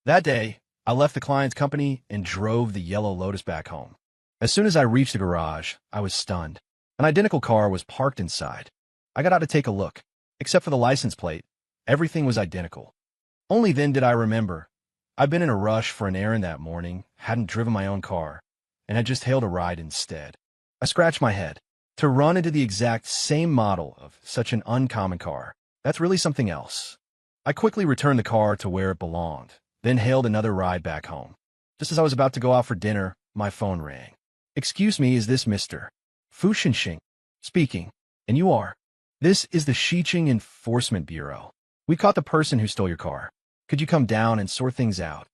That day, I left the client's company and drove the yellow Lotus back home. As soon as I reached the garage, I was stunned. An identical car was parked inside. I got out to take a look. Except for the license plate, everything was identical. Only then did I remember. I'd been in a rush for an errand that morning, hadn't driven my own car, and had just hailed a ride instead. I scratched my head. To run into the exact same model of such an uncommon car, that's really something else. I quickly returned the car to where it belonged, then hailed another ride back home. Just as I was about to go out for dinner, my phone rang. "Excuse me, is this Mr. Fu Xinxing?" "Speaking. And you are?" "This is the Xiqing Enforcement Bureau. We caught the person who stole your car. Could you come down and sort things out?"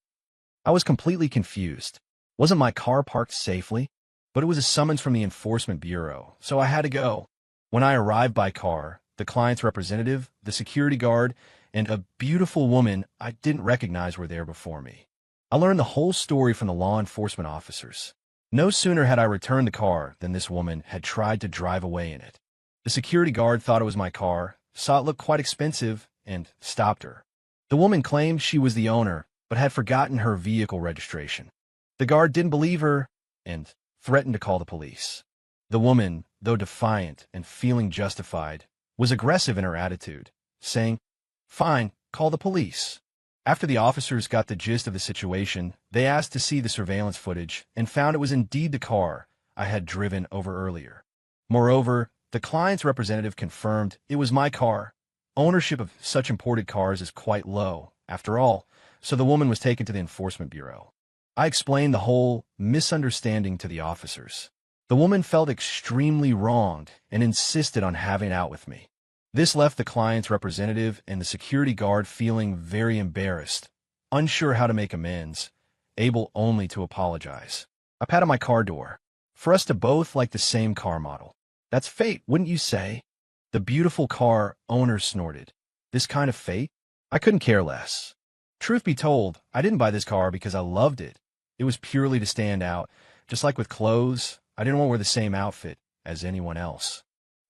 I was completely confused. Wasn't my car parked safely? But it was a summons from the Enforcement Bureau, so I had to go. When I arrived by car, the client's representative, the security guard, and a beautiful woman I didn't recognize were there before me. I learned the whole story from the law enforcement officers. No sooner had I returned the car than this woman had tried to drive away in it. The security guard thought it was my car, saw it looked quite expensive, and stopped her. The woman claimed she was the owner, but had forgotten her vehicle registration. The guard didn't believe her, and threatened to call the police. The woman, though defiant and feeling justified, was aggressive in her attitude, saying, "Fine, call the police." After the officers got the gist of the situation, they asked to see the surveillance footage and found it was indeed the car I had driven over earlier. Moreover, the client's representative confirmed it was my car. Ownership of such imported cars is quite low, after all, so the woman was taken to the Enforcement Bureau. I explained the whole misunderstanding to the officers. The woman felt extremely wronged and insisted on having it out with me. This left the client's representative and the security guard feeling very embarrassed, unsure how to make amends, able only to apologize. I patted my car door. For us to both like the same car model. That's fate, wouldn't you say? The beautiful car owner snorted. This kind of fate? I couldn't care less. Truth be told, I didn't buy this car because I loved it. It was purely to stand out. Just like with clothes, I didn't want to wear the same outfit as anyone else.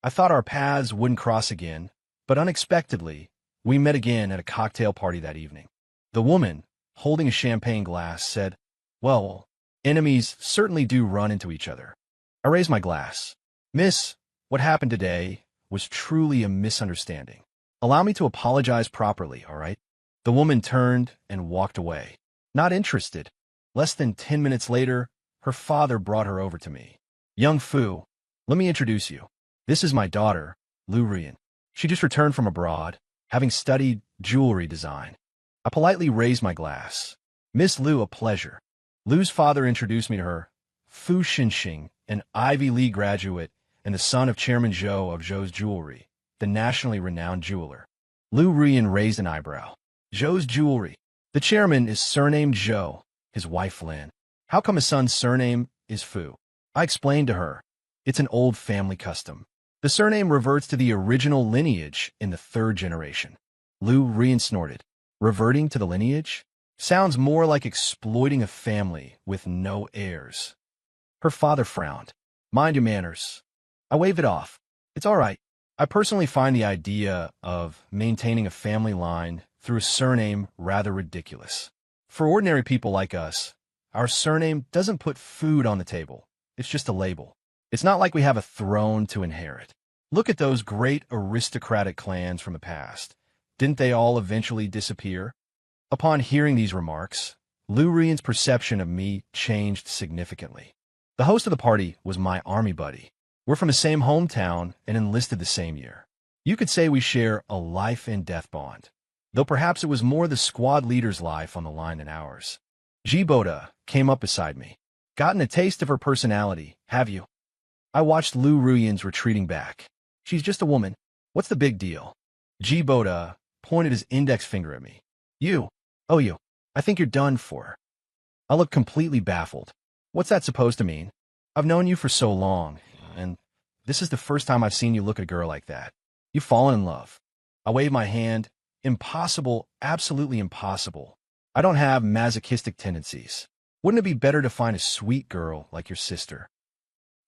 I thought our paths wouldn't cross again, but unexpectedly, we met again at a cocktail party that evening. The woman, holding a champagne glass, said, "Well, enemies certainly do run into each other." I raised my glass. "Miss, what happened today was truly a misunderstanding. Allow me to apologize properly, all right?" The woman turned and walked away. Not interested. Less than 10 minutes later, her father brought her over to me. "Young Fu, let me introduce you. This is my daughter, Lu Rian. She just returned from abroad, having studied jewelry design." I politely raised my glass. "Miss Lu, a pleasure." Lu's father introduced me to her. Fu Xinxing, an Ivy League graduate and the son of Chairman Zhou of Zhou's Jewelry, the nationally renowned jeweler. Lu Rian raised an eyebrow. "Zhou's Jewelry. The chairman is surnamed Zhou, his wife Lin. How come his son's surname is Fu?" I explained to her. "It's an old family custom. The surname reverts to the original lineage in the third generation." Lu Rian snorted. "Reverting to the lineage? Sounds more like exploiting a family with no heirs." Her father frowned. "Mind your manners." I waved it off. "It's all right. I personally find the idea of maintaining a family line through a surname rather ridiculous. For ordinary people like us, our surname doesn't put food on the table. It's just a label. It's not like we have a throne to inherit. Look at those great aristocratic clans from the past. Didn't they all eventually disappear?" Upon hearing these remarks, Lu Rian's perception of me changed significantly. The host of the party was my army buddy. We're from the same hometown and enlisted the same year. You could say we share a life and death bond, though perhaps it was more the squad leader's life on the line than ours. Jiboda came up beside me. "Gotten a taste of her personality, have you?" I watched Lu Rian's retreating back. "She's just a woman. What's the big deal?" Jiboda pointed his index finger at me. "You. Oh, you. I think you're done for." I looked completely baffled. What's that supposed to mean? I've known you for so long, and this is the first time I've seen you look at a girl like that. You've fallen in love. I waved my hand. Impossible, absolutely impossible. I don't have masochistic tendencies. Wouldn't it be better to find a sweet girl like your sister?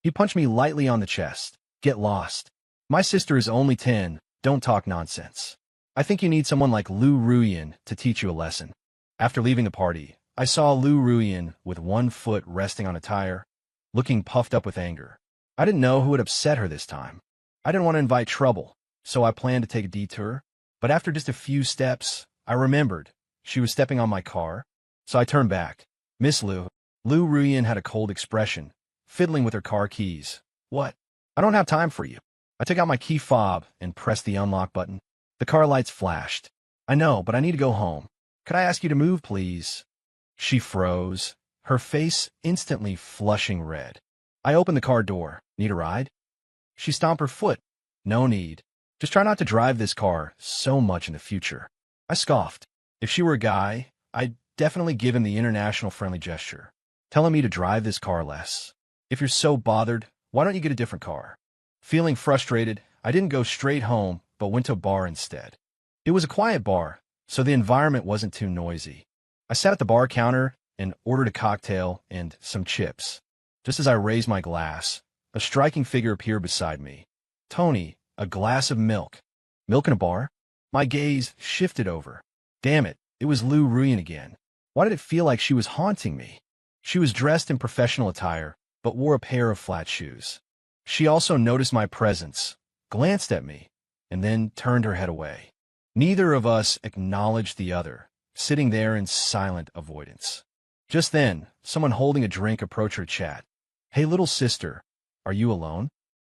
He punched me lightly on the chest. "Get lost. My sister is only 10. Don't talk nonsense. I think you need someone like Lu Ruyan to teach you a lesson." After leaving the party, I saw Lu Ruyin with one foot resting on a tire, looking puffed up with anger. I didn't know who had upset her this time. I didn't want to invite trouble, so I planned to take a detour. But after just a few steps, I remembered she was stepping on my car, so I turned back. Miss Lu. Lu Ruyin had a cold expression, fiddling with her car keys. What? I don't have time for you. I took out my key fob and pressed the unlock button. The car lights flashed. I know, but I need to go home. Could I ask you to move, please? She froze, her face instantly flushing red. I opened the car door. Need a ride? She stomped her foot. No need. Just try not to drive this car so much in the future. I scoffed. If she were a guy, I'd definitely give him the international friendly gesture, telling me to drive this car less. If you're so bothered, why don't you get a different car? Feeling frustrated, I didn't go straight home, but went to a bar instead. It was a quiet bar, so the environment wasn't too noisy. I sat at the bar counter and ordered a cocktail and some chips. Just as I raised my glass, a striking figure appeared beside me. Tony, a glass of milk. Milk in a bar? My gaze shifted over. Damn it, it was Lu Ruyin again. Why did it feel like she was haunting me? She was dressed in professional attire, but wore a pair of flat shoes. She also noticed my presence, glanced at me, and then turned her head away. Neither of us acknowledged the other, sitting there in silent avoidance. Just then, someone holding a drink approached her chat. Hey, little sister, are you alone?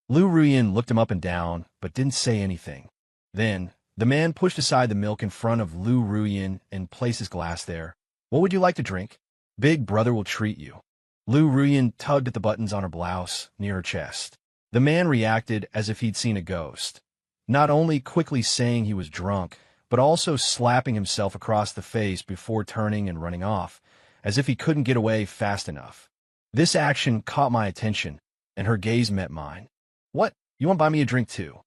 Lu Ruyin looked him up and down, but didn't say anything. Then, the man pushed aside the milk in front of Lu Ruyin and placed his glass there. What would you like to drink? Big brother will treat you. Lu Ruyin tugged at the buttons on her blouse, near her chest. The man reacted as if he'd seen a ghost, not only quickly saying he was drunk, but also slapping himself across the face before turning and running off, as if he couldn't get away fast enough. This action caught my attention, and her gaze met mine. What? You want to buy me a drink too?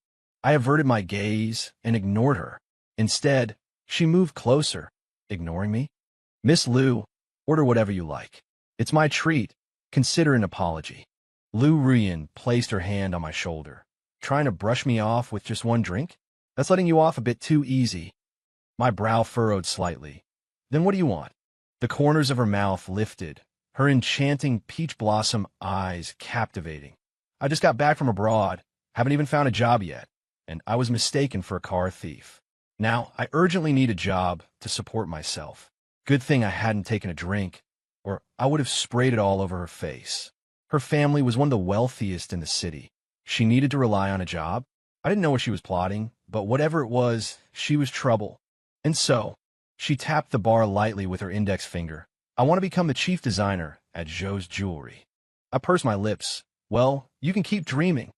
I averted my gaze and ignored her. Instead, she moved closer, ignoring me. Miss Lu, order whatever you like. It's my treat. Consider an apology. Lu Ruyin placed her hand on my shoulder. Trying to brush me off with just one drink? That's letting you off a bit too easy. My brow furrowed slightly. Then what do you want? The corners of her mouth lifted, her enchanting peach blossom eyes captivating. I just got back from abroad, haven't even found a job yet, and I was mistaken for a car thief. Now, I urgently need a job to support myself. Good thing I hadn't taken a drink, or I would have sprayed it all over her face. Her family was one of the wealthiest in the city. She needed to rely on a job. I didn't know what she was plotting, but whatever it was, she was trouble. And so, she tapped the bar lightly with her index finger. I want to become the chief designer at Joe's Jewelry. I pursed my lips. Well, you can keep dreaming.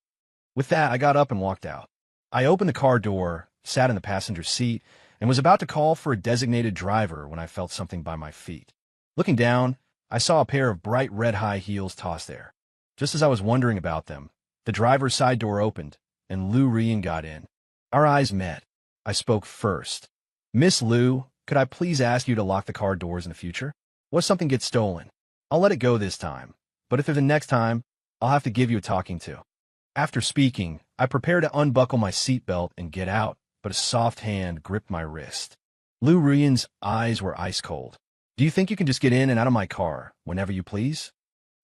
With that, I got up and walked out. I opened the car door, sat in the passenger seat, and was about to call for a designated driver when I felt something by my feet. Looking down, I saw a pair of bright red high heels tossed there. Just as I was wondering about them, the driver's side door opened, and Lu Ruyin got in. Our eyes met. I spoke first. Miss Lu, could I please ask you to lock the car doors in the future? What if something gets stolen? I'll let it go this time, but if there's a next time, I'll have to give you a talking to. After speaking, I prepared to unbuckle my seatbelt and get out, but a soft hand gripped my wrist. Lu Ruyin's eyes were ice cold. Do you think you can just get in and out of my car whenever you please?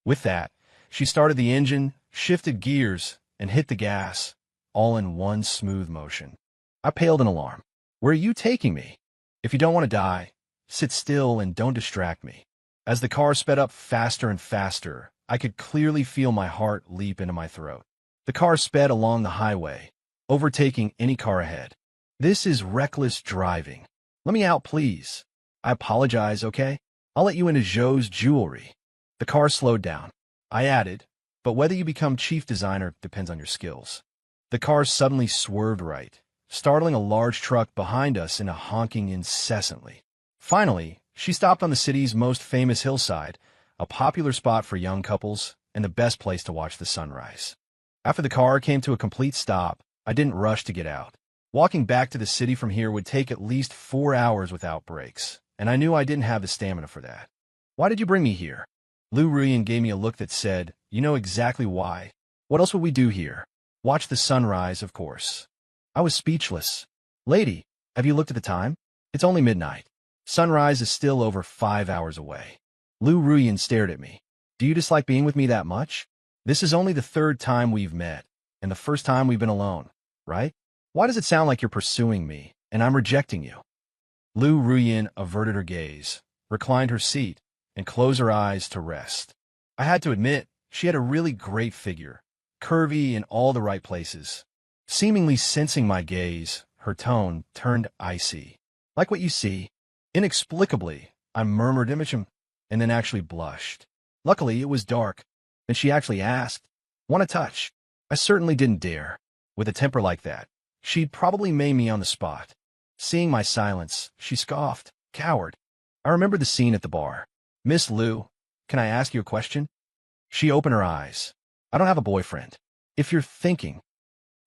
With that, she started the engine, shifted gears, and hit the gas, all in one smooth motion. I paled in alarm. Where are you taking me? If you don't want to die, sit still and don't distract me. As the car sped up faster and faster, I could clearly feel my heart leap into my throat. The car sped along the highway, overtaking any car ahead. This is reckless driving. Let me out, please. I apologize, okay? I'll let you into Joe's Jewelry. The car slowed down. I added, but whether you become chief designer depends on your skills. The car suddenly swerved right, startling a large truck behind us into honking incessantly. Finally, she stopped on the city's most famous hillside, a popular spot for young couples and the best place to watch the sunrise. After the car came to a complete stop, I didn't rush to get out. Walking back to the city from here would take at least 4 hours without breaks, and I knew I didn't have the stamina for that. Why did you bring me here? Lu Ruyin gave me a look that said, you know exactly why. What else would we do here? Watch the sunrise, of course. I was speechless. Lady, have you looked at the time? It's only midnight. Sunrise is still over 5 hours away. Lu Ruyan stared at me. Do you dislike being with me that much? This is only the third time we've met, and the first time we've been alone, right? Why does it sound like you're pursuing me, and I'm rejecting you? Lu Ruyan averted her gaze, reclined her seat, and closed her eyes to rest. I had to admit, she had a really great figure, curvy in all the right places. Seemingly sensing my gaze, her tone turned icy. Like what you see. Inexplicably, I murmured Immerse and then actually blushed. Luckily, it was dark, and she actually asked, "Want a touch?" I certainly didn't dare. With a temper like that, she'd probably maim me on the spot. Seeing my silence, she scoffed, "Coward." I remembered the scene at the bar. "Miss Lu, can I ask you a question?" She opened her eyes. "I don't have a boyfriend. If you're thinking."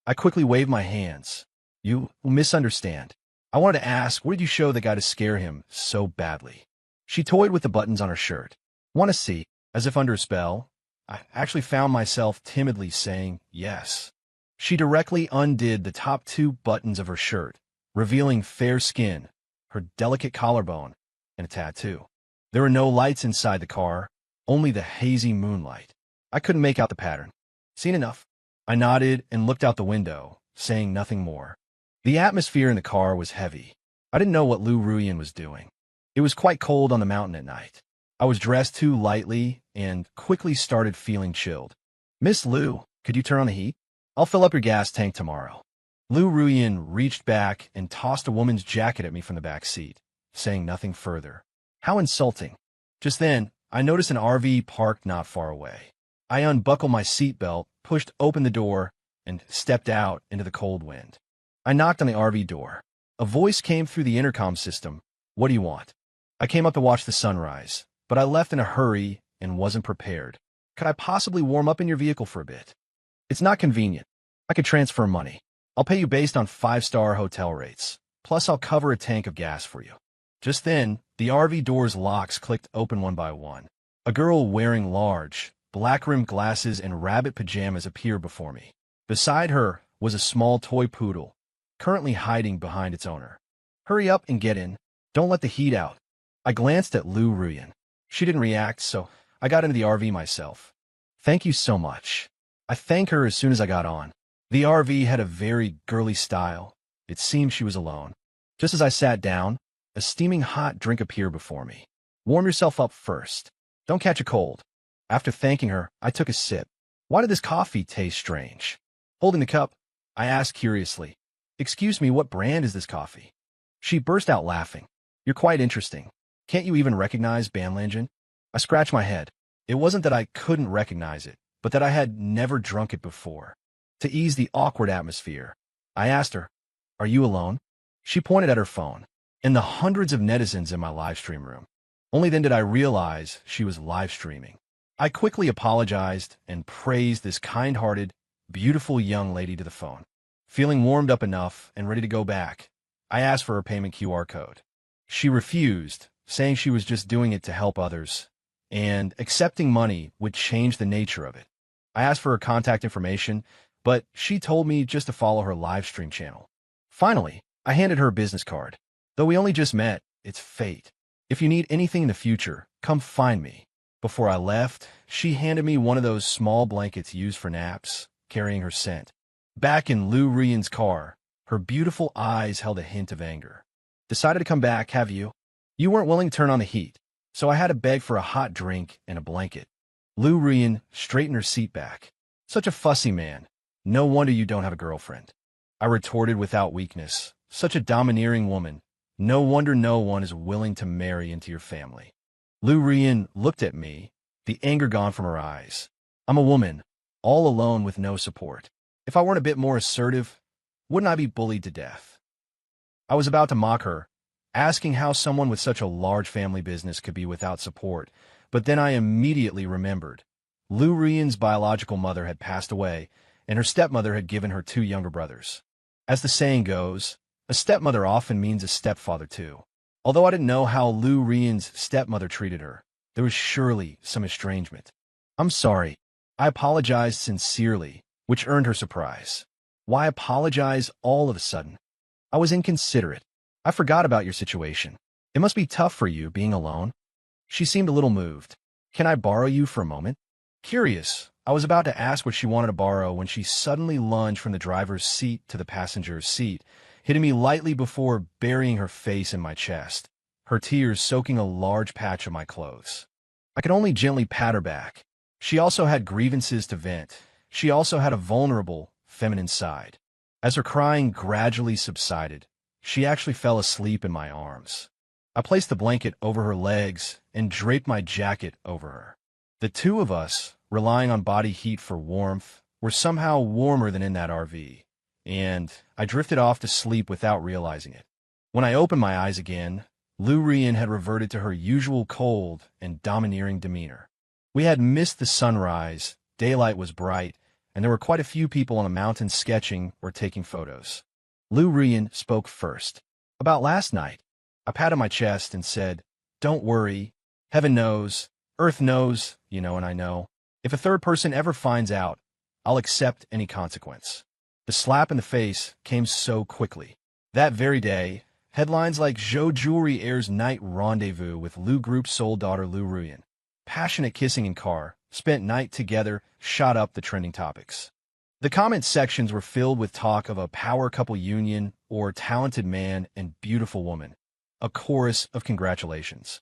I quickly waved my hands. "You misunderstand. I wanted to ask, what did you show the guy to scare him so badly?" She toyed with the buttons on her shirt. "Want to see?" As if under a spell, I actually found myself timidly saying yes. She directly undid the top two buttons of her shirt, revealing fair skin, her delicate collarbone, and a tattoo. There were no lights inside the car, only the hazy moonlight. I couldn't make out the pattern. "Seen enough?" I nodded and looked out the window, saying nothing more. The atmosphere in the car was heavy. I didn't know what Lu Ruyan was doing. It was quite cold on the mountain at night. I was dressed too lightly and quickly started feeling chilled. "Miss Lu, could you turn on the heat? I'll fill up your gas tank tomorrow." Lu Ruyan reached back and tossed a woman's jacket at me from the back seat, saying nothing further. How insulting. Just then, I noticed an RV parked not far away. I unbuckled my seatbelt, pushed open the door, and stepped out into the cold wind. I knocked on the RV door. A voice came through the intercom system. "What do you want?" I came up to watch the sunrise, but I left in a hurry and wasn't prepared. "Could I possibly warm up in your vehicle for a bit?" "It's not convenient. I could transfer money. I'll pay you based on 5-star hotel rates. Plus, I'll cover a tank of gas for you." Just then, the RV door's locks clicked open one by one. A girl wearing large, black-rimmed glasses and rabbit pajamas appeared before me. Beside her was a small toy poodle, currently hiding behind its owner. "Hurry up and get in. Don't let the heat out." I glanced at Lu Ruyan. She didn't react, so I got into the RV myself. "Thank you so much." I thanked her as soon as I got on. The RV had a very girly style. It seemed she was alone. Just as I sat down, a steaming hot drink appeared before me. "Warm yourself up first. Don't catch a cold." After thanking her, I took a sip. Why did this coffee taste strange? Holding the cup, I asked curiously, "Excuse me, what brand is this coffee?" She burst out laughing. "You're quite interesting. Can't you even recognize Banlangen?" I scratched my head. It wasn't that I couldn't recognize it, but that I had never drunk it before. To ease the awkward atmosphere, I asked her, "Are you alone?" She pointed at her phone, and the hundreds of netizens in my live stream room. Only then did I realize she was live streaming. I quickly apologized and praised this kind-hearted, beautiful young lady to the phone. Feeling warmed up enough and ready to go back, I asked for her payment QR code. She refused, saying she was just doing it to help others, and accepting money would change the nature of it. I asked for her contact information, but she told me just to follow her live stream channel. Finally, I handed her a business card. "Though we only just met, it's fate. If you need anything in the future, come find me." Before I left, she handed me one of those small blankets used for naps, carrying her scent. Back in Lu Ruyan's car, her beautiful eyes held a hint of anger. "Decided to come back, have you? You weren't willing to turn on the heat, so I had to beg for a hot drink and a blanket." Lu Ruyan straightened her seat back. "Such a fussy man. No wonder you don't have a girlfriend." I retorted without weakness. "Such a domineering woman. No wonder no one is willing to marry into your family." Lu Ruyan looked at me, the anger gone from her eyes. "I'm a woman, all alone with no support. If I weren't a bit more assertive, wouldn't I be bullied to death?" I was about to mock her, asking how someone with such a large family business could be without support, but then I immediately remembered. Lu Ruyan's biological mother had passed away, and her stepmother had given her 2 younger brothers. As the saying goes, a stepmother often means a stepfather too. Although I didn't know how Lu Ruyan's stepmother treated her, there was surely some estrangement. "I'm sorry." I apologized sincerely, which earned her surprise. Why apologize all of a sudden? I was inconsiderate. "I forgot about your situation. It must be tough for you being alone. She seemed a little moved. Can I borrow you for a moment? Curious, I was about to ask what she wanted to borrow when she suddenly lunged from the driver's seat to the passenger's seat, hitting me lightly before burying her face in my chest, her tears soaking a large patch of my clothes. I could only gently pat her back. She also had grievances to vent. She also had a vulnerable, feminine side. As her crying gradually subsided, she actually fell asleep in my arms. I placed the blanket over her legs and draped my jacket over her. The two of us, relying on body heat for warmth, were somehow warmer than in that RV, and I drifted off to sleep without realizing it. When I opened my eyes again, Lou Rian had reverted to her usual cold and domineering demeanor. We had missed the sunrise, daylight was bright, and there were quite a few people on a mountain sketching or taking photos. Lou Rian spoke first. About last night, I patted my chest and said, "Don't worry. Heaven knows, Earth knows, and I know. If a third person ever finds out, I'll accept any consequence." The slap in the face came so quickly. That very day, headlines like "Zhou Jewelry airs night rendezvous with Lou Group's sole daughter Lou Ruyan. Passionate kissing in car, spent night together," shot up the trending topics. The comment sections were filled with talk of a power couple union or talented man and beautiful woman. A chorus of congratulations.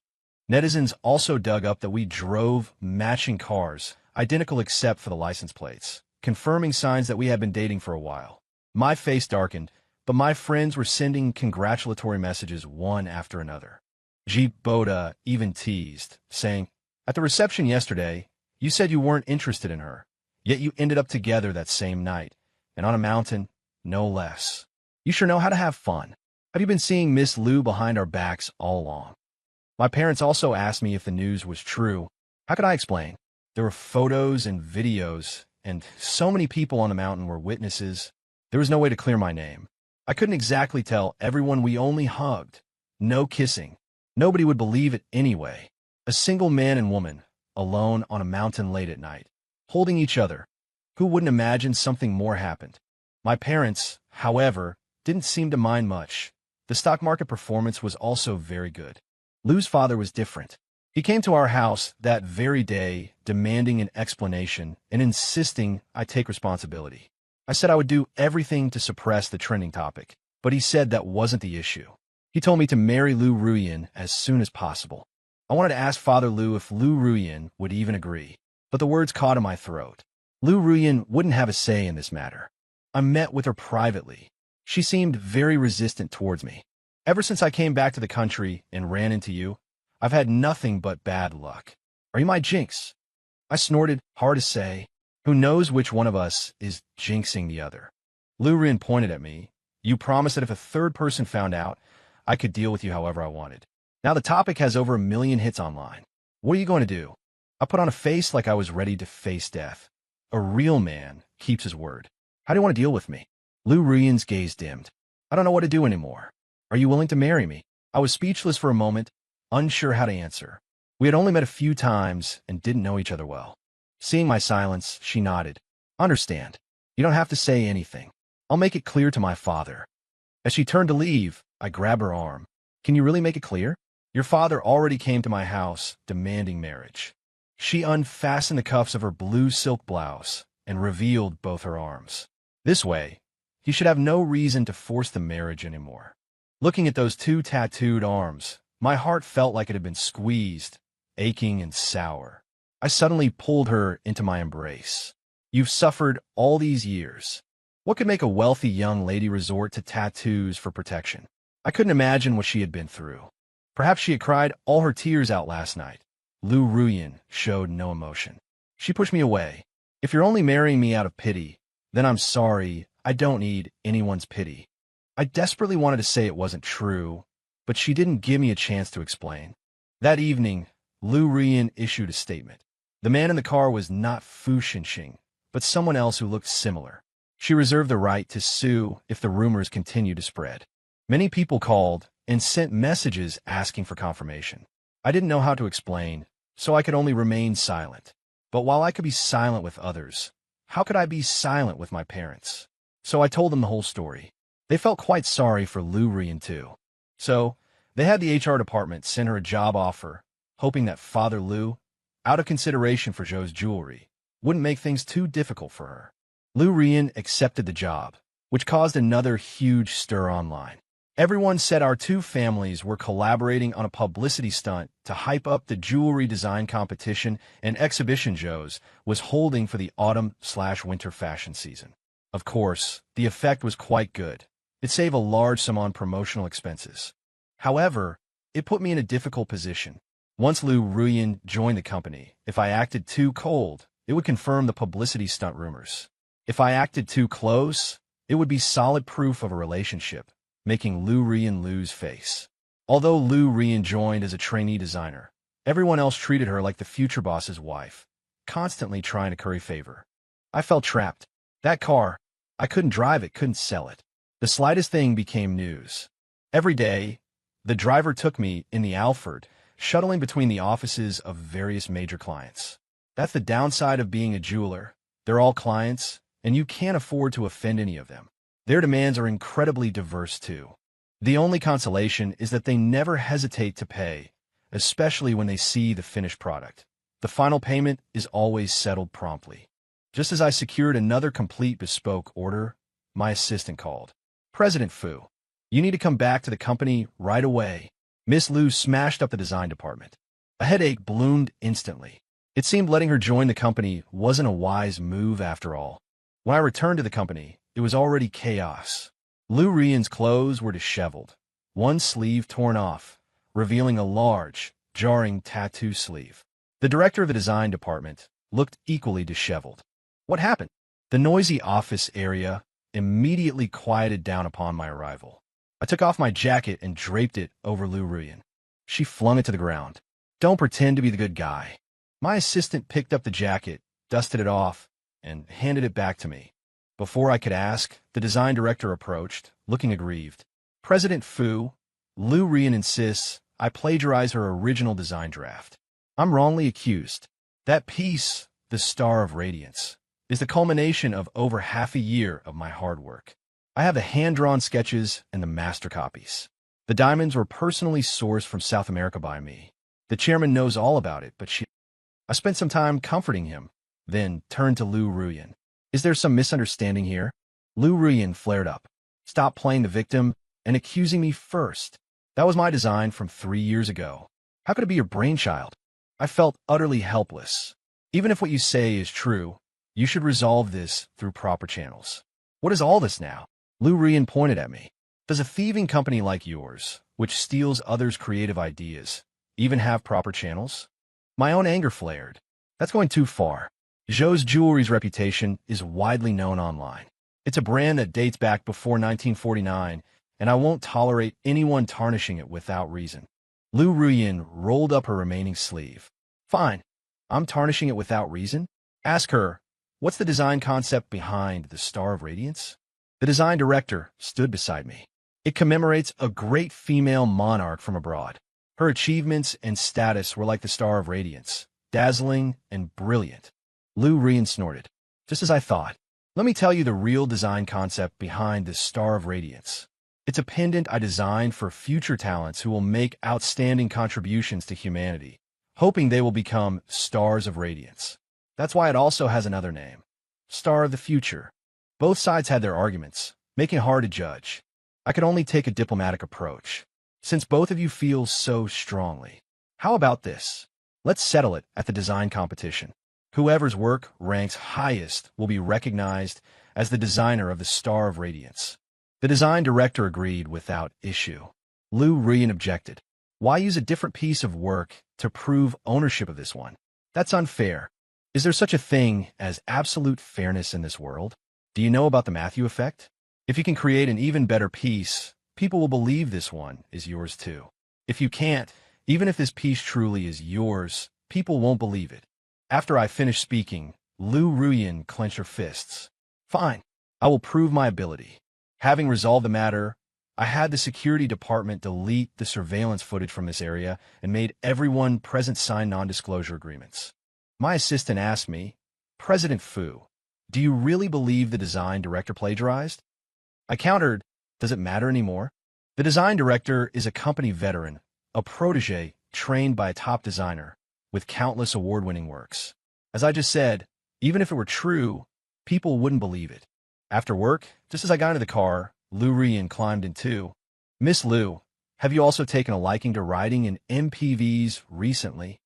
Netizens also dug up that we drove matching cars, identical except for the license plates, confirming signs that we had been dating for a while. My face darkened, but my friends were sending congratulatory messages one after another. Jeep Boda even teased, saying, "At the reception yesterday, you said you weren't interested in her, yet you ended up together that same night, and on a mountain, no less. You sure know how to have fun. Have you been seeing Miss Lou behind our backs all along?" My parents also asked me if the news was true. How could I explain? There were photos and videos, and so many people on the mountain were witnesses. There was no way to clear my name. I couldn't exactly tell everyone we only hugged. No kissing. Nobody would believe it anyway. A single man and woman, alone on a mountain late at night, holding each other. Who wouldn't imagine something more happened? My parents, however, didn't seem to mind much. The stock market performance was also very good. Lou's father was different. He came to our house that very day, demanding an explanation and insisting I take responsibility. I said I would do everything to suppress the trending topic, but he said that wasn't the issue. He told me to marry Lou Ruyan as soon as possible. I wanted to ask Father Lou if Lou Ruyan would even agree, but the words caught in my throat. Lou Ruyan wouldn't have a say in this matter. I met with her privately. She seemed very resistant towards me. Ever since I came back to the country and ran into you, I've had nothing but bad luck. Are you my jinx? I snorted, hard to say. Who knows which one of us is jinxing the other? Lou Ruyan pointed at me. You promised that if a third person found out, I could deal with you however I wanted. Now the topic has over 1 million hits online. What are you going to do? I put on a face like I was ready to face death. A real man keeps his word. How do you want to deal with me? Lou Ruyan's gaze dimmed. I don't know what to do anymore. Are you willing to marry me? I was speechless for a moment, unsure how to answer. We had only met a few times and didn't know each other well. Seeing my silence, she nodded. Understand. You don't have to say anything. I'll make it clear to my father. As she turned to leave, I grabbed her arm. Can you really make it clear? Your father already came to my house, demanding marriage. She unfastened the cuffs of her blue silk blouse and revealed both her arms. This way, he should have no reason to force the marriage anymore. Looking at those two tattooed arms, my heart felt like it had been squeezed, aching and sour. I suddenly pulled her into my embrace. You've suffered all these years. What could make a wealthy young lady resort to tattoos for protection? I couldn't imagine what she had been through. Perhaps she had cried all her tears out last night. Lou Ruyan showed no emotion. She pushed me away. If you're only marrying me out of pity, then I'm sorry, I don't need anyone's pity. I desperately wanted to say it wasn't true, but she didn't give me a chance to explain. That evening, Lou Ruyan issued a statement. The man in the car was not Fu Xinxing, but someone else who looked similar. She reserved the right to sue if the rumors continued to spread. Many people called and sent messages asking for confirmation. I didn't know how to explain, so I could only remain silent. But while I could be silent with others, how could I be silent with my parents? So I told them the whole story. They felt quite sorry for Lou Ruyan too. So, They had the HR department send her a job offer, hoping that Father Lou, out of consideration for Zhou's jewelry, wouldn't make things too difficult for her. Lou Rian accepted the job, which caused another huge stir online. Everyone said our two families were collaborating on a publicity stunt to hype up the jewelry design competition and exhibition Zhou's was holding for the autumn/winter fashion season. Of course, the effect was quite good. It saved a large sum on promotional expenses. However, it put me in a difficult position. Once Lou Ruyan joined the company, if I acted too cold, it would confirm the publicity stunt rumors. If I acted too close, it would be solid proof of a relationship, making Lou Rian lose face. Although Lou Rian joined as a trainee designer, everyone else treated her like the future boss's wife, constantly trying to curry favor. I felt trapped. That car, I couldn't drive it, couldn't sell it. The slightest thing became news. Every day, the driver took me in the Alford, shuttling between the offices of various major clients. That's the downside of being a jeweler. They're all clients, and you can't afford to offend any of them. Their demands are incredibly diverse, too. The only consolation is that they never hesitate to pay, especially when they see the finished product. The final payment is always settled promptly. Just as I secured another complete bespoke order, my assistant called. "President Fu, you need to come back to the company right away." Miss Liu smashed up the design department. A headache ballooned instantly. It seemed letting her join the company wasn't a wise move after all. When I returned to the company, it was already chaos. Lou Rian's clothes were disheveled, one sleeve torn off, revealing a large, jarring tattoo sleeve. The director of the design department looked equally disheveled. What happened? The noisy office area immediately quieted down upon my arrival. I took off my jacket and draped it over Lou Rian. She flung it to the ground. "Don't pretend to be the good guy." My assistant picked up the jacket, dusted it off, and handed it back to me. Before I could ask, the design director approached, looking aggrieved. "President Fu, Lou Rian insists I plagiarize her original design draft. I'm wrongly accused. That piece, the Star of Radiance, is the culmination of over half a year of my hard work. I have the hand-drawn sketches and the master copies. The diamonds were personally sourced from South America by me. The chairman knows all about it, but I spent some time comforting him, then turned to Lou Rian. "Is there some misunderstanding here?" Lou Rian flared up. "Stop playing the victim and accusing me first. That was my design from 3 years ago. How could it be your brainchild?" I felt utterly helpless. "Even if what you say is true, you should resolve this through proper channels." "What is all this now?" Lou Rian pointed at me. "Does a thieving company like yours, which steals others' creative ideas, even have proper channels?" My own anger flared. "That's going too far. Zhou's Jewelry's reputation is widely known online. It's a brand that dates back before 1949, and I won't tolerate anyone tarnishing it without reason." Lou Rian rolled up her remaining sleeve. "Fine. I'm tarnishing it without reason? Ask her, what's the design concept behind the Star of Radiance?" The design director stood beside me. "It commemorates a great female monarch from abroad. Her achievements and status were like the Star of Radiance, dazzling and brilliant." Lou Rian snorted. "Just as I thought. Let me tell you the real design concept behind the Star of Radiance. It's a pendant I designed for future talents who will make outstanding contributions to humanity, hoping they will become Stars of Radiance. That's why it also has another name, Star of the Future." Both sides had their arguments, making it hard to judge. I could only take a diplomatic approach. "Since both of you feel so strongly, how about this? Let's settle it at the design competition. Whoever's work ranks highest will be recognized as the designer of the Star of Radiance." The design director agreed without issue. Lou Rian objected. "Why use a different piece of work to prove ownership of this one? That's unfair. Is there such a thing as absolute fairness in this world? Do you know about the Matthew effect? If you can create an even better piece, people will believe this one is yours too. If you can't, even if this piece truly is yours, people won't believe it." After I finished speaking, Lou Rian clenched her fists. "Fine, I will prove my ability." Having resolved the matter, I had the security department delete the surveillance footage from this area and made everyone present sign non-disclosure agreements. My assistant asked me, "President Fu, do you really believe the design director plagiarized?" I countered, "Does it matter anymore? The design director is a company veteran, a protege trained by a top designer with countless award-winning works. As I just said, even if it were true, people wouldn't believe it. After work, just as I got into the car, Lou Rian climbed in too. Miss Lou, have you also taken a liking to riding in MPVs recently?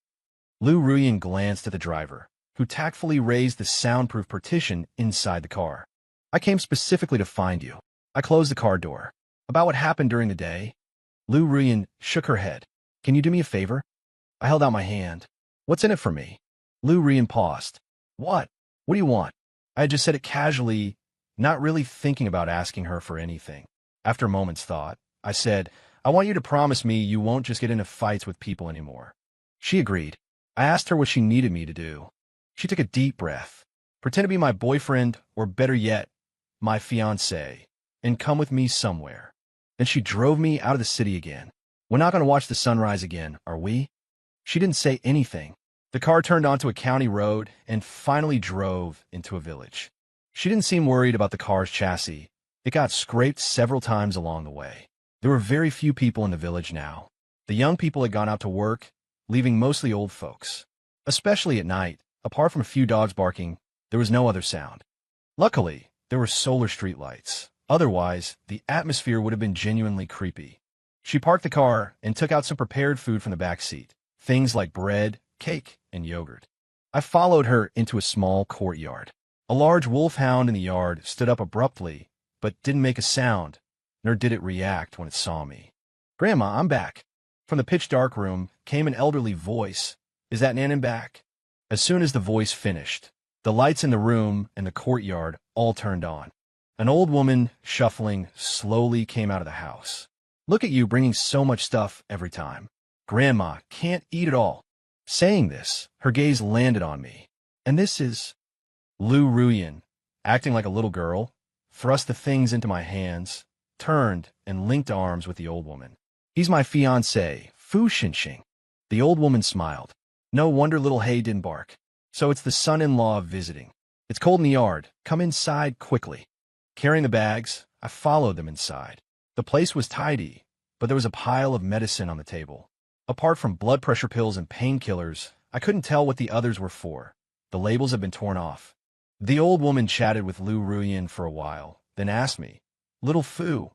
Lou Rian glanced at the driver, who tactfully raised the soundproof partition inside the car. I came specifically to find you. I closed the car door. About what happened during the day? Lou Rian shook her head. Can you do me a favor? I held out my hand. What's in it for me? Lou Rian paused. What? What do you want? I had just said it casually, not really thinking about asking her for anything. After a moment's thought, I said, I want you to promise me you won't just get into fights with people anymore. She agreed. I asked her what she needed me to do. She took a deep breath. Pretend to be my boyfriend, or better yet, my fiancé, and come with me somewhere. Then she drove me out of the city again. We're not going to watch the sunrise again, are we? She didn't say anything. The car turned onto a county road and finally drove into a village. She didn't seem worried about the car's chassis. It got scraped several times along the way. There were very few people in the village now. The young people had gone out to work, leaving mostly old folks. Especially at night, apart from a few dogs barking, there was no other sound. Luckily, there were solar streetlights. Otherwise, the atmosphere would have been genuinely creepy. She parked the car and took out some prepared food from the back seat, things like bread, cake, and yogurt. I followed her into a small courtyard. A large wolfhound in the yard stood up abruptly, but didn't make a sound, nor did it react when it saw me. Grandma, I'm back. From the pitch-dark room came an elderly voice. Is that Nan back? As soon as the voice finished, the lights in the room and the courtyard all turned on. An old woman, shuffling, slowly came out of the house. Look at you bringing so much stuff every time. Grandma can't eat it all. Saying this, her gaze landed on me. And this is... Lou Rian, acting like a little girl, thrust the things into my hands, turned, and linked arms with the old woman. He's my fiancé, Fu Xinxing. The old woman smiled. No wonder little Hay didn't bark. So it's the son-in-law visiting. It's cold in the yard. Come inside quickly. Carrying the bags, I followed them inside. The place was tidy, but there was a pile of medicine on the table. Apart from blood pressure pills and painkillers, I couldn't tell what the others were for. The labels had been torn off. The old woman chatted with Lou Rian for a while, then asked me, Little Fu,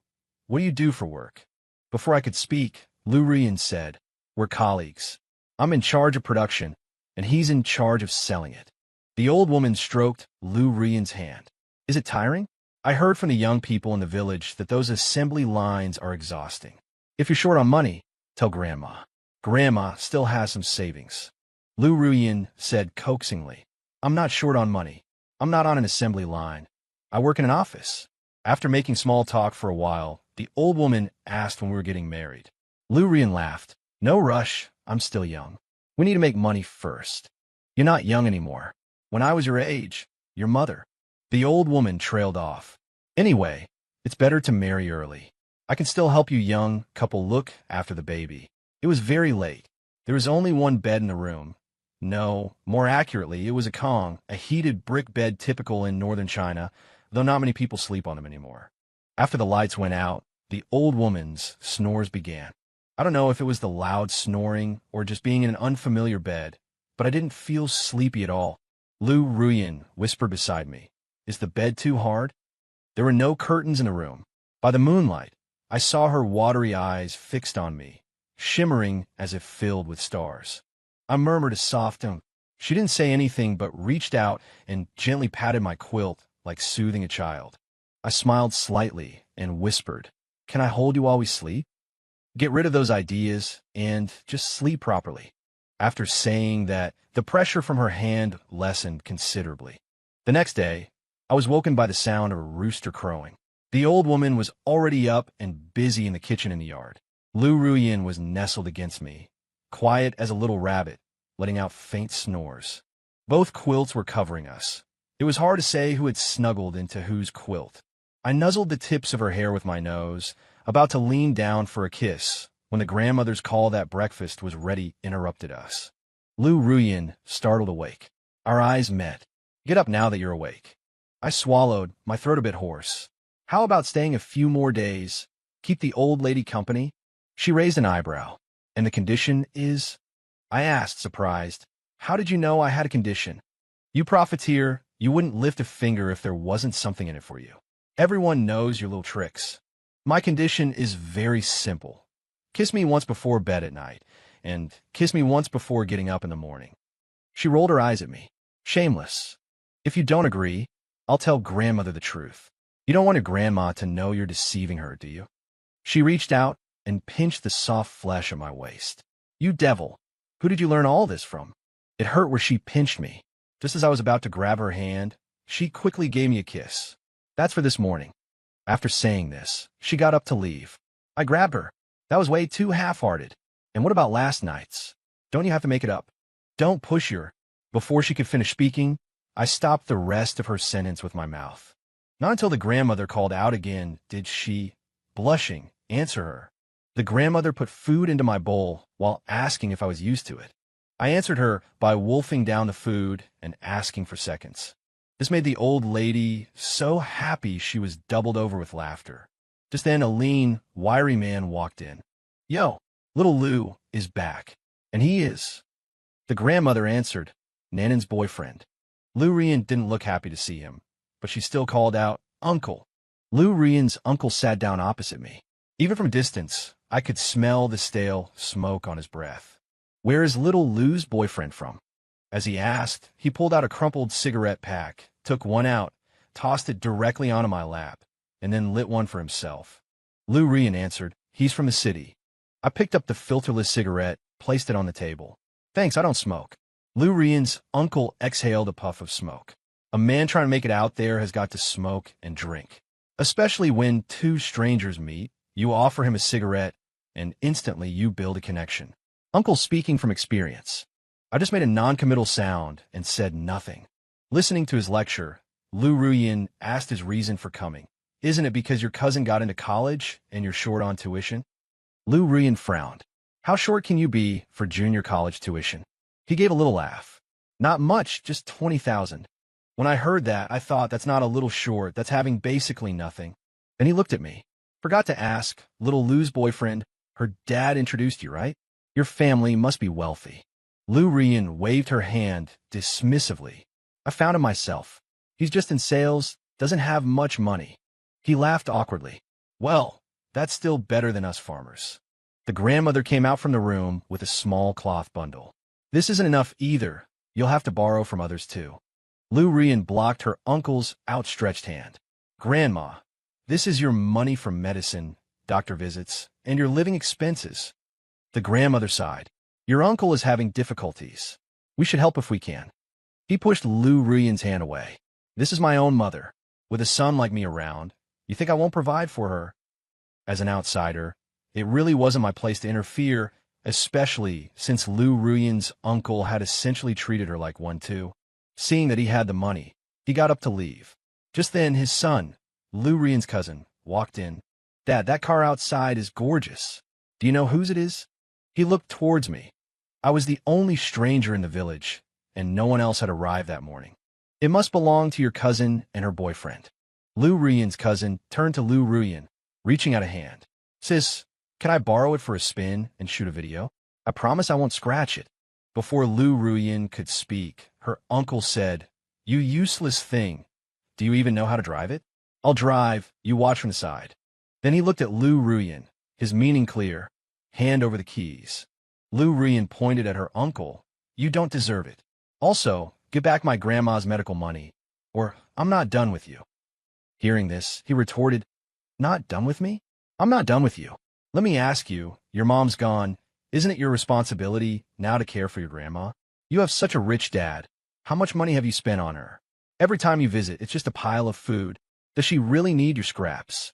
what do you do for work? Before I could speak, Lou Rian said, We're colleagues. I'm in charge of production, and he's in charge of selling it. The old woman stroked Lou Rian's hand. Is it tiring? I heard from the young people in the village that those assembly lines are exhausting. If you're short on money, tell Grandma. Grandma still has some savings. Lou Rian said coaxingly, I'm not short on money. I'm not on an assembly line. I work in an office. After making small talk for a while, the old woman asked when we were getting married. Lou Rian laughed. No rush. I'm still young. We need to make money first. You're not young anymore. When I was your age, your mother. The old woman trailed off. Anyway, it's better to marry early. I can still help you young couple look after the baby. It was very late. There was only one bed in the room. No, more accurately, it was a Kong, a heated brick bed typical in northern China, though not many people sleep on them anymore. After the lights went out, the old woman's snores began. I don't know if it was the loud snoring or just being in an unfamiliar bed, but I didn't feel sleepy at all. Lou Rian whispered beside me, Is the bed too hard? There were no curtains in the room. By the moonlight, I saw her watery eyes fixed on me, shimmering as if filled with stars. I murmured a soft She didn't say anything but reached out and gently patted my quilt like soothing a child. I smiled slightly and whispered, Can I hold you while we sleep? Get rid of those ideas and just sleep properly. After saying that, the pressure from her hand lessened considerably. The next day, I was woken by the sound of a rooster crowing. The old woman was already up and busy in the kitchen in the yard. Lou Rian was nestled against me, quiet as a little rabbit, letting out faint snores. Both quilts were covering us. It was hard to say who had snuggled into whose quilt. I nuzzled the tips of her hair with my nose, about to lean down for a kiss, when the grandmother's call that breakfast was ready interrupted us. Lou Rian startled awake. Our eyes met. Get up now that you're awake. I swallowed, my throat a bit hoarse. How about staying a few more days? Keep the old lady company? She raised an eyebrow. And the condition is? I asked, surprised. How did you know I had a condition? You profiteer, you wouldn't lift a finger if there wasn't something in it for you. Everyone knows your little tricks. My condition is very simple. Kiss me once before bed at night, and kiss me once before getting up in the morning. She rolled her eyes at me. Shameless. If you don't agree, I'll tell grandmother the truth. You don't want your grandma to know you're deceiving her, do you? She reached out and pinched the soft flesh at my waist. You devil! Who did you learn all this from? It hurt where she pinched me. Just as I was about to grab her hand, she quickly gave me a kiss. That's for this morning. After saying this, she got up to leave. I grabbed her. That was way too half-hearted. And what about last night's? Don't you have to make it up? Don't push her. Before she could finish speaking, I stopped the rest of her sentence with my mouth. Not until the grandmother called out again did she, blushing, answer her. The grandmother put food into my bowl while asking if I was used to it. I answered her by wolfing down the food and asking for seconds. This made the old lady so happy she was doubled over with laughter. Just then, a lean, wiry man walked in. Yo, little Lou is back. And he is. The grandmother answered, Nanan's boyfriend. Lou Rian didn't look happy to see him, but she still called out, Uncle. Lou Rian's uncle sat down opposite me. Even from distance, I could smell the stale smoke on his breath. Where is little Lou's boyfriend from? As he asked, he pulled out a crumpled cigarette pack, took one out, tossed it directly onto my lap, and then lit one for himself. Lou Rian answered, he's from the city. I picked up the filterless cigarette, placed it on the table. Thanks, I don't smoke. Lou Rian's uncle exhaled a puff of smoke. A man trying to make it out there has got to smoke and drink. Especially when two strangers meet, you offer him a cigarette, and instantly you build a connection. Uncle speaking from experience. I just made a non-committal sound and said nothing. Listening to his lecture, Lou Rian asked his reason for coming. Isn't it because your cousin got into college and you're short on tuition? Lou Rian frowned. How short can you be for junior college tuition? He gave a little laugh. Not much, just 20,000. When I heard that, I thought that's not a little short, that's having basically nothing. Then he looked at me. Forgot to ask, little Lou's boyfriend, her dad introduced you, right? Your family must be wealthy. Lou Rian waved her hand dismissively. I found him myself. He's just in sales, doesn't have much money. He laughed awkwardly. Well, that's still better than us farmers. The grandmother came out from the room with a small cloth bundle. This isn't enough either. You'll have to borrow from others too. Lou Rian blocked her uncle's outstretched hand. Grandma, this is your money for medicine, doctor visits, and your living expenses. The grandmother sighed. Your uncle is having difficulties. We should help if we can. He pushed Lou Rian's hand away. This is my own mother. With a son like me around, you think I won't provide for her? As an outsider, it really wasn't my place to interfere, especially since Lou Rian's uncle had essentially treated her like one too. Seeing that he had the money, he got up to leave. Just then, his son, Lou Rian's cousin, walked in. Dad, that car outside is gorgeous. Do you know whose it is? He looked towards me. I was the only stranger in the village, and no one else had arrived that morning. It must belong to your cousin and her boyfriend. Lou Rian's cousin turned to Lou Rian, reaching out a hand. Sis, can I borrow it for a spin and shoot a video? I promise I won't scratch it. Before Lou Rian could speak, her uncle said, You useless thing. Do you even know how to drive it? I'll drive, you watch from the side. Then he looked at Lou Rian, his meaning clear, hand over the keys. Lou Rian pointed at her uncle. You don't deserve it. Also, give back my grandma's medical money, or I'm not done with you. Hearing this, he retorted, Not done with me? I'm not done with you. Let me ask you, your mom's gone. Isn't it your responsibility now to care for your grandma? You have such a rich dad. How much money have you spent on her? Every time you visit, it's just a pile of food. Does she really need your scraps?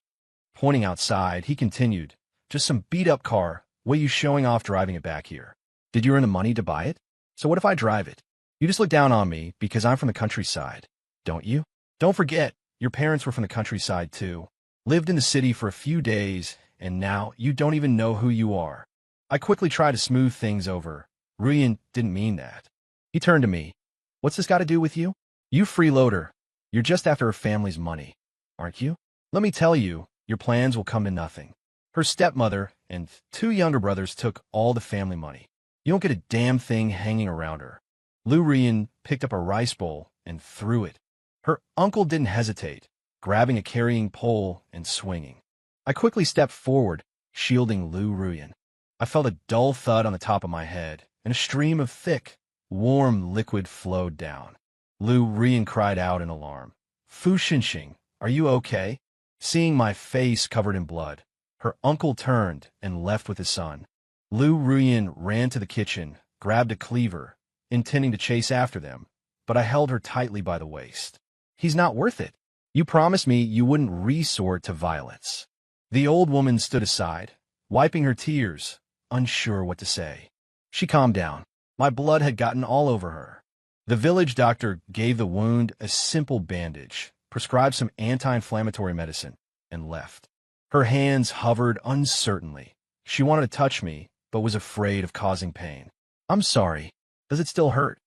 Pointing outside, he continued, Just some beat-up car. What are you showing off driving it back here? Did you earn the money to buy it? So what if I drive it? You just look down on me because I'm from the countryside, don't you? Don't forget, your parents were from the countryside too. Lived in the city for a few days, and now you don't even know who you are. I quickly tried to smooth things over. Rian didn't mean that. He turned to me. What's this got to do with you? You freeloader. You're just after her family's money, aren't you? Let me tell you, your plans will come to nothing. Her stepmother and two younger brothers took all the family money. You don't get a damn thing hanging around her. Lou Rian picked up a rice bowl and threw it. Her uncle didn't hesitate, grabbing a carrying pole and swinging. I quickly stepped forward, shielding Lou Rian. I felt a dull thud on the top of my head, and a stream of thick, warm liquid flowed down. Lou Rian cried out in alarm. Fu Xinxing, are you okay? Seeing my face covered in blood, her uncle turned and left with his son. Lou Rian ran to the kitchen, grabbed a cleaver, intending to chase after them, but I held her tightly by the waist. He's not worth it. You promised me you wouldn't resort to violence. The old woman stood aside, wiping her tears, unsure what to say. She calmed down. My blood had gotten all over her. The village doctor gave the wound a simple bandage, prescribed some anti-inflammatory medicine, and left. Her hands hovered uncertainly. She wanted to touch me, but was afraid of causing pain. I'm sorry. Does it still hurt?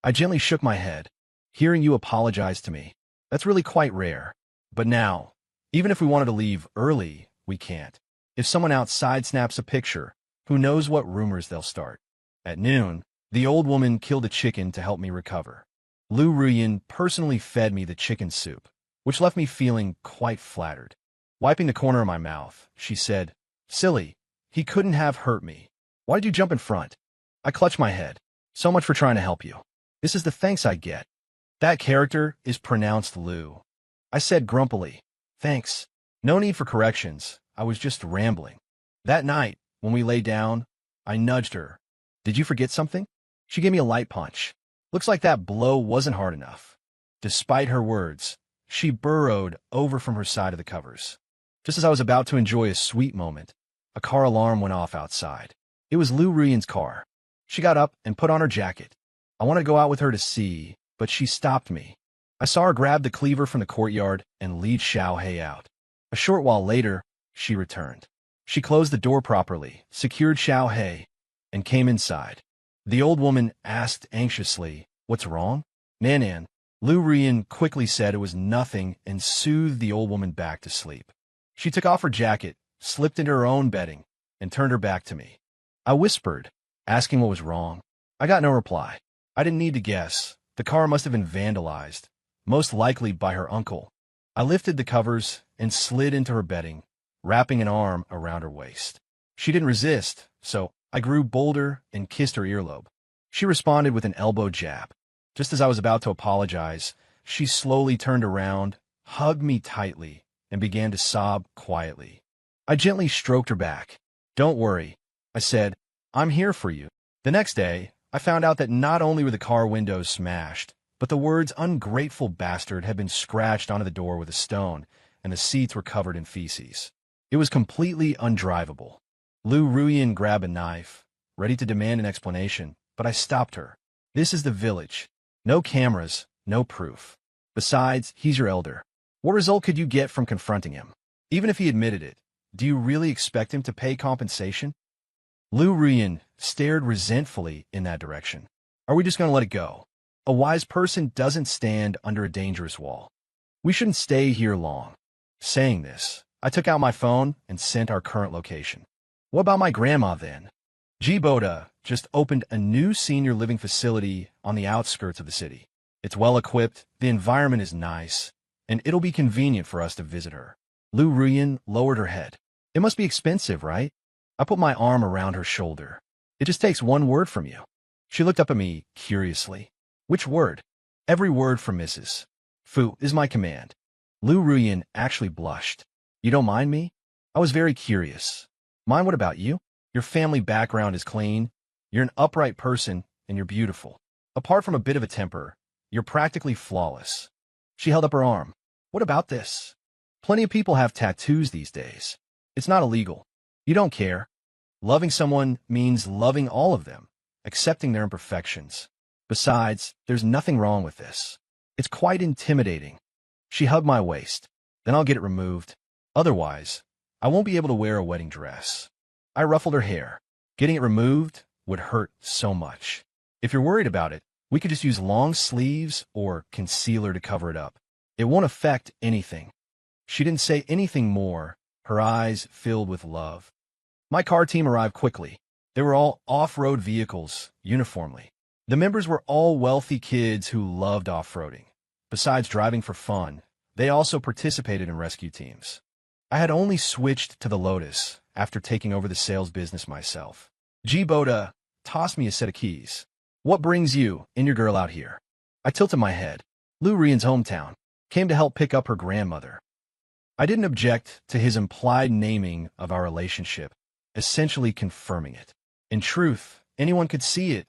I gently shook my head. Hearing you apologize to me, that's really quite rare. But now, even if we wanted to leave early, we can't. If someone outside snaps a picture, who knows what rumors they'll start. At noon, the old woman killed a chicken to help me recover. Lou Rian personally fed me the chicken soup, which left me feeling quite flattered. Wiping the corner of my mouth, she said, Silly, he couldn't have hurt me. Why did you jump in front? I clutched my head. So much for trying to help you. This is the thanks I get. That character is pronounced Lou. I said grumpily, Thanks. No need for corrections. I was just rambling. That night, when we lay down, I nudged her. Did you forget something? She gave me a light punch. Looks like that blow wasn't hard enough. Despite her words, she burrowed over from her side of the covers. Just as I was about to enjoy a sweet moment, a car alarm went off outside. It was Lou Rian's car. She got up and put on her jacket. I wanted to go out with her to see, but she stopped me. I saw her grab the cleaver from the courtyard and lead Xiaohei out. A short while later, she returned. She closed the door properly, secured Xiaohei, and came inside. The old woman asked anxiously, What's wrong? Nanan. Lou Rian quickly said it was nothing and soothed the old woman back to sleep. She took off her jacket, slipped into her own bedding, and turned her back to me. I whispered, asking what was wrong. I got no reply. I didn't need to guess. The car must have been vandalized, most likely by her uncle. I lifted the covers and slid into her bedding, wrapping an arm around her waist. She didn't resist, so I grew bolder and kissed her earlobe. She responded with an elbow jab. Just as I was about to apologize, she slowly turned around, hugged me tightly, and began to sob quietly. I gently stroked her back. Don't worry, I said. I'm here for you. The next day, I found out that not only were the car windows smashed, but the words ungrateful bastard had been scratched onto the door with a stone, and the seats were covered in feces. It was completely undrivable. Lou Rian grabbed a knife, ready to demand an explanation, but I stopped her. This is the village. No cameras, no proof. Besides, he's your elder. What result could you get from confronting him? Even if he admitted it, do you really expect him to pay compensation? Lou Rian stared resentfully in that direction. Are we just going to let it go? A wise person doesn't stand under a dangerous wall. We shouldn't stay here long. Saying this, I took out my phone and sent our current location. What about my grandma then? Jiboda just opened a new senior living facility on the outskirts of the city. It's well equipped, the environment is nice, and it'll be convenient for us to visit her. Lou Rian lowered her head. It must be expensive, right? I put my arm around her shoulder. It just takes one word from you. She looked up at me curiously. Which word? Every word from Mrs. Fu is my command. Lou Rian actually blushed. You don't mind me? I was very curious. Mind what about you? Your family background is clean. You're an upright person, and you're beautiful. Apart from a bit of a temper, you're practically flawless. She held up her arm. What about this? Plenty of people have tattoos these days. It's not illegal. You don't care. Loving someone means loving all of them, accepting their imperfections. Besides, there's nothing wrong with this. It's quite intimidating. She hugged my waist. Then I'll get it removed. Otherwise, I won't be able to wear a wedding dress. I ruffled her hair. Getting it removed would hurt so much. If you're worried about it, we could just use long sleeves or concealer to cover it up. It won't affect anything. She didn't say anything more. her eyes filled with love. My car team arrived quickly. They were all off-road vehicles, uniformly. The members were all wealthy kids who loved off-roading. Besides driving for fun, they also participated in rescue teams. I had only switched to the Lotus after taking over the sales business myself. G. Boda tossed me a set of keys. What brings you and your girl out here? I tilted my head. Lou Rian's hometown. Came to help pick up her grandmother. I didn't object to his implied naming of our relationship, essentially confirming it. In truth, anyone could see it.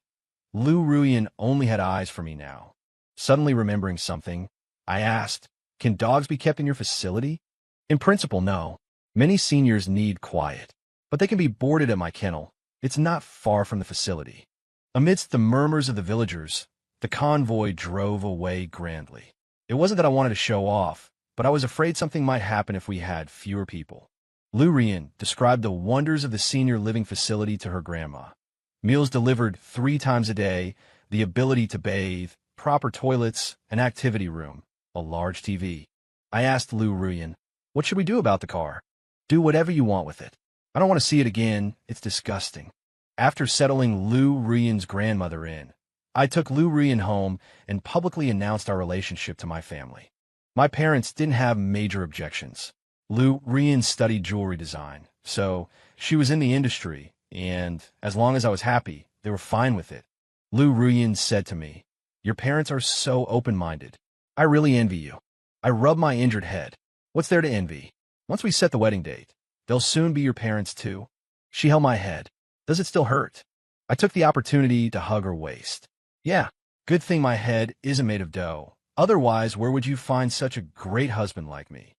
Lou Ruyan only had eyes for me now. Suddenly remembering something, I asked, "Can dogs be kept in your facility?" In principle, no. Many seniors need quiet, but they can be boarded at my kennel. It's not far from the facility. Amidst the murmurs of the villagers, the convoy drove away grandly. It wasn't that I wanted to show off, but I was afraid something might happen if we had fewer people. Lou Rian described the wonders of the senior living facility to her grandma. Meals delivered 3 times a day, the ability to bathe, proper toilets, an activity room, a large TV. I asked Lou Rian, "What should we do about the car?" "Do whatever you want with it. I don't want to see it again. It's disgusting." After settling Lou Rian's grandmother in, I took Lou Rian home and publicly announced our relationship to my family. My parents didn't have major objections. Lou Rian studied jewelry design, so she was in the industry, and as long as I was happy, they were fine with it. Lou Rian said to me, "Your parents are so open-minded. I really envy you." I rubbed my injured head. What's there to envy? Once we set the wedding date, they'll soon be your parents too. She held my head. Does it still hurt? I took the opportunity to hug her waist. Yeah, good thing my head isn't made of dough. Otherwise, where would you find such a great husband like me?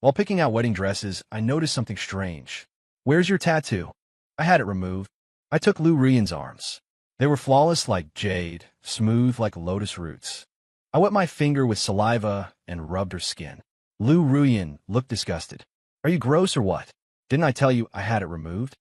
While picking out wedding dresses, I noticed something strange. "Where's your tattoo?" I had it removed. I took Lou Rian's arms. They were flawless like jade, smooth like lotus roots. I wet my finger with saliva and rubbed her skin. Lou Rian looked disgusted. "Are you gross or what? Didn't I tell you I had it removed?"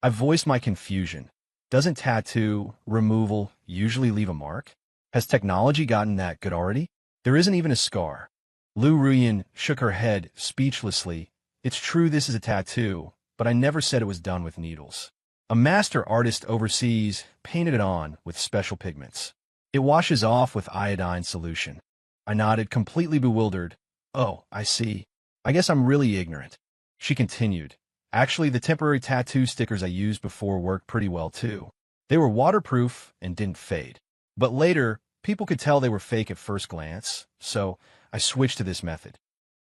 I voiced my confusion. Doesn't tattoo removal usually leave a mark? Has technology gotten that good already? There isn't even a scar. Lou Rian shook her head speechlessly. "It's true this is a tattoo, but I never said it was done with needles. A master artist overseas painted it on with special pigments. It washes off with iodine solution." I nodded, completely bewildered. "Oh, I see. I guess I'm really ignorant." She continued, "Actually, the temporary tattoo stickers I used before worked pretty well too. They were waterproof and didn't fade. But later, people could tell they were fake at first glance, so I switched to this method."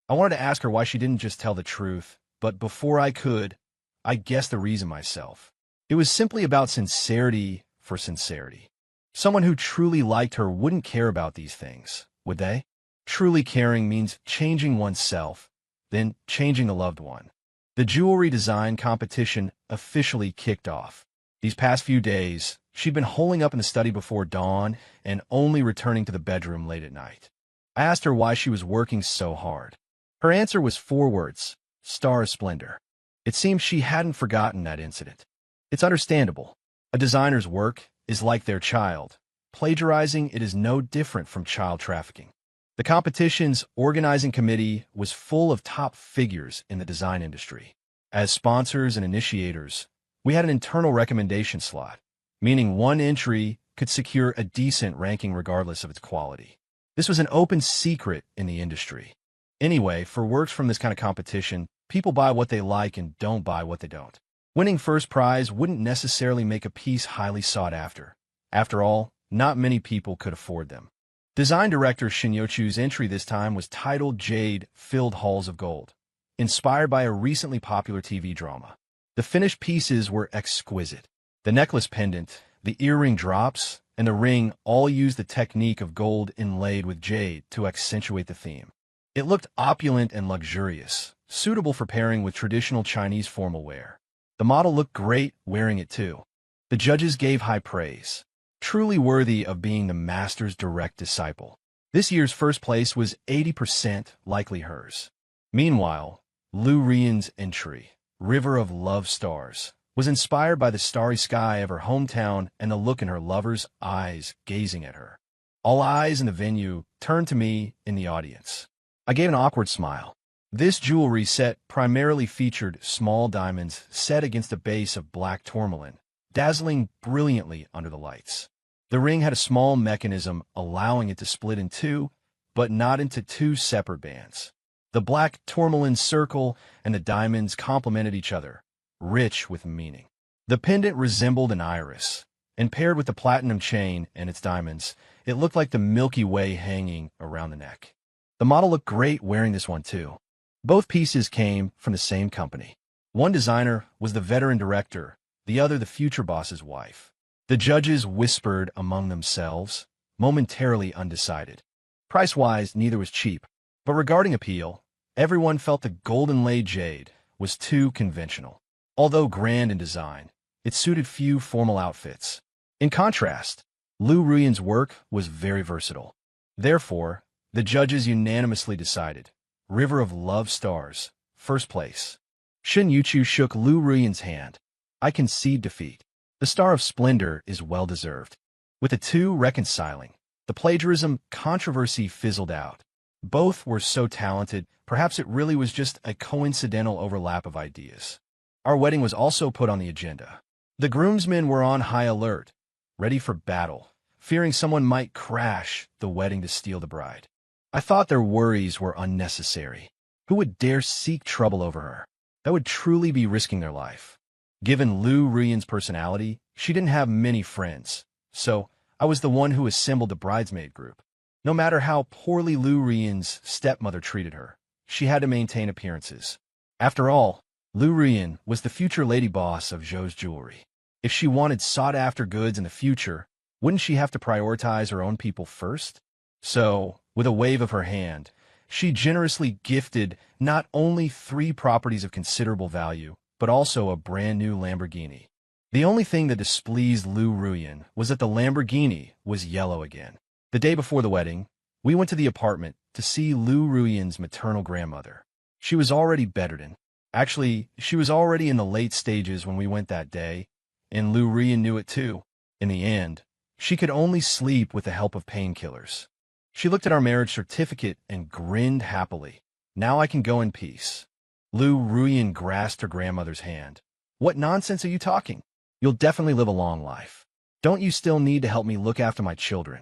I wanted to ask her why she didn't just tell the truth, but before I could, I guessed the reason myself. It was simply about sincerity for sincerity. Someone who truly liked her wouldn't care about these things, would they? Truly caring means changing oneself, then changing a loved one. The jewelry design competition officially kicked off. These past few days, she'd been holing up in the study before dawn and only returning to the bedroom late at night. I asked her why she was working so hard. Her answer was 4 words: star splendor. It seemed she hadn't forgotten that incident. It's understandable. A designer's work is like their child. Plagiarizing it is no different from child trafficking. The competition's organizing committee was full of top figures in the design industry. As sponsors and initiators, we had an internal recommendation slot, meaning one entry could secure a decent ranking regardless of its quality. This was an open secret in the industry. Anyway, for works from this kind of competition, people buy what they like and don't buy what they don't. Winning first prize wouldn't necessarily make a piece highly sought after. After all, not many people could afford them. Design director Shinyochu's entry this time was titled Jade-Filled Halls of Gold, inspired by a recently popular TV drama. The finished pieces were exquisite. The necklace pendant, the earring drops, and the ring all used the technique of gold inlaid with jade to accentuate the theme. It looked opulent and luxurious, suitable for pairing with traditional Chinese formal wear. The model looked great wearing it too. The judges gave high praise. Truly worthy of being the master's direct disciple. This year's first place was 80% likely hers. Meanwhile, Lou Rian's entry, River of Love Stars, was inspired by the starry sky of her hometown and the look in her lover's eyes gazing at her. All eyes in the venue turned to me in the audience. I gave an awkward smile. This jewelry set primarily featured small diamonds set against a base of black tourmaline, dazzling brilliantly under the lights. The ring had a small mechanism allowing it to split in two, but not into two separate bands. The black tourmaline circle and the diamonds complemented each other, rich with meaning. The pendant resembled an iris, and paired with the platinum chain and its diamonds, it looked like the Milky Way hanging around the neck. The model looked great wearing this one too. Both pieces came from the same company. One designer was the veteran director, the other the future boss's wife. The judges whispered among themselves, momentarily undecided. Price-wise, neither was cheap, but regarding appeal, everyone felt the golden-laid jade was too conventional. Although grand in design, it suited few formal outfits. In contrast, Lu Ruyan's work was very versatile. Therefore, the judges unanimously decided, River of Love Stars, first place. Shin Yuchu shook Lu Ruyan's hand. I concede defeat. The Star of Splendor is well-deserved. With the two reconciling, the plagiarism controversy fizzled out. Both were so talented, perhaps it really was just a coincidental overlap of ideas. Our wedding was also put on the agenda. The groomsmen were on high alert, ready for battle, fearing someone might crash the wedding to steal the bride. I thought their worries were unnecessary. Who would dare seek trouble over her? That would truly be risking their life. Given Lu Ruyan's personality, she didn't have many friends, so I was the one who assembled the bridesmaid group. No matter how poorly Lu Ruyan's stepmother treated her, she had to maintain appearances. After all, Lu Ruyan was the future lady boss of Zhou's jewelry. If she wanted sought-after goods in the future, wouldn't she have to prioritize her own people first? So, with a wave of her hand, she generously gifted not only 3 properties of considerable value, but also a brand-new Lamborghini. The only thing that displeased Lu Ruyan was that the Lamborghini was yellow again. The day before the wedding, we went to the apartment to see Lu Ruyan's maternal grandmother. She was already bedridden. Actually, she was already in the late stages when we went that day, and Lu Ruyan knew it too. In the end, she could only sleep with the help of painkillers. She looked at our marriage certificate and grinned happily. Now I can go in peace. Lu Ruyan grasped her grandmother's hand. What nonsense are you talking? You'll definitely live a long life. Don't you still need to help me look after my children?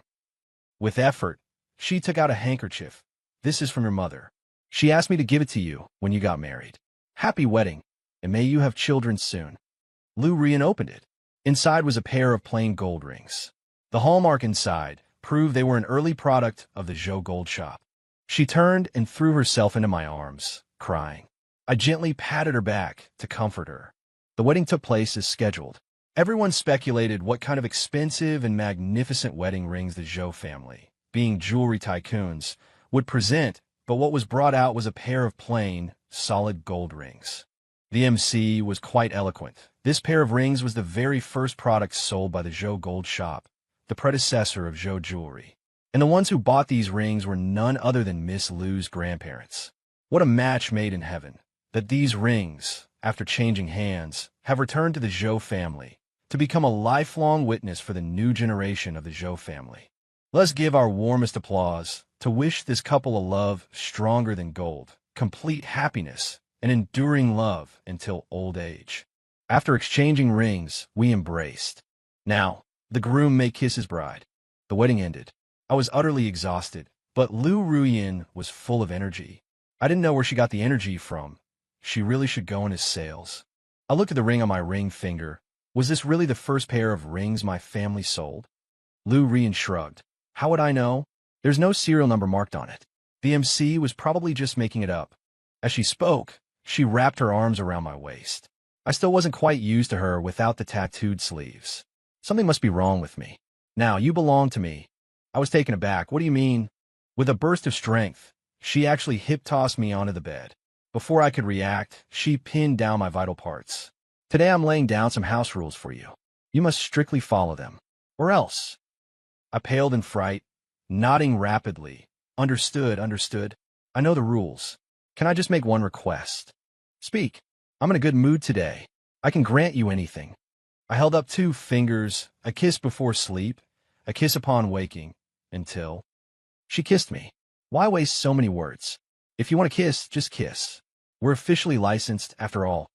With effort, she took out a handkerchief. This is from your mother. She asked me to give it to you when you got married. Happy wedding, and may you have children soon. Lu Ruyan opened it. Inside was a pair of plain gold rings. The hallmark inside proved they were an early product of the Zhou gold shop. She turned and threw herself into my arms, crying. I gently patted her back to comfort her. The wedding took place as scheduled. Everyone speculated what kind of expensive and magnificent wedding rings the Zhou family, being jewelry tycoons, would present, but what was brought out was a pair of plain, solid gold rings. The MC was quite eloquent. This pair of rings was the very first product sold by the Zhou gold shop, the predecessor of Zhou jewelry. And the ones who bought these rings were none other than Miss Lu's grandparents. What a match made in heaven, that these rings, after changing hands, have returned to the Zhou family, to become a lifelong witness for the new generation of the Zhou family. Let's give our warmest applause to wish this couple a love stronger than gold, complete happiness, and enduring love until old age. After exchanging rings, we embraced. Now, the groom may kiss his bride. The wedding ended. I was utterly exhausted, but Lu Ruyan was full of energy. I didn't know where she got the energy from. She really should go into sales. I looked at the ring on my ring finger. Was this really the first pair of rings my family sold? Lu Ruyan shrugged. How would I know? There's no serial number marked on it. The MC was probably just making it up. As she spoke, she wrapped her arms around my waist. I still wasn't quite used to her without the tattooed sleeves. Something must be wrong with me. Now, you belong to me. I was taken aback. What do you mean? With a burst of strength, she actually hip-tossed me onto the bed. Before I could react, she pinned down my vital parts. Today I'm laying down some house rules for you. You must strictly follow them. Or else. I paled in fright, nodding rapidly. Understood. I know the rules. Can I just make one request? Speak. I'm in a good mood today. I can grant you anything. I held up 2 fingers, a kiss before sleep, a kiss upon waking, until she kissed me. Why waste so many words? If you want to kiss, just kiss. We're officially licensed, after all.